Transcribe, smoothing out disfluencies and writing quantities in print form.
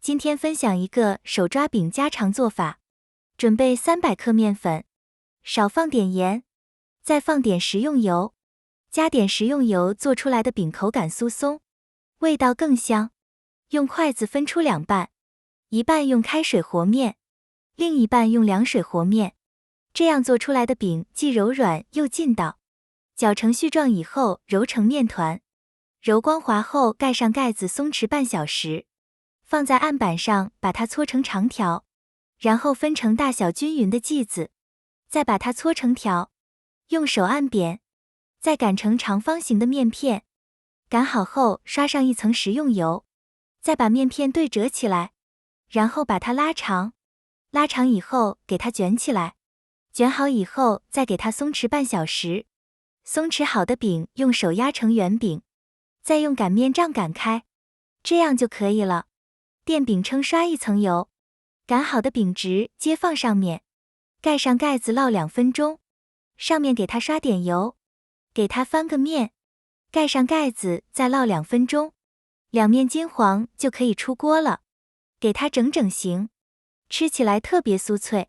今天分享一个手抓饼家常做法。准备300克面粉，少放点盐，再放点食用油，加点食用油做出来的饼口感酥松，味道更香。用筷子分出2半，一半用开水和面，另一半用凉水和面，这样做出来的饼既柔软又劲道。搅成絮状以后揉成面团，揉光滑后盖上盖子松弛半小时。放在案板上，把它搓成长条，然后分成大小均匀的剂子，再把它搓成条，用手按扁，再擀成长方形的面片。擀好后刷上一层食用油，再把面片对折起来，然后把它拉长。拉长以后给它卷起来，卷好以后再给它松弛半小时。松弛好的饼用手压成圆饼，再用擀面杖擀开，这样就可以了。垫饼铛刷一层油，擀好的饼直接放上面，盖上盖子烙2分钟，上面给它刷点油，给它翻个面，盖上盖子再烙2分钟，两面金黄就可以出锅了。给它整整形，吃起来特别酥脆。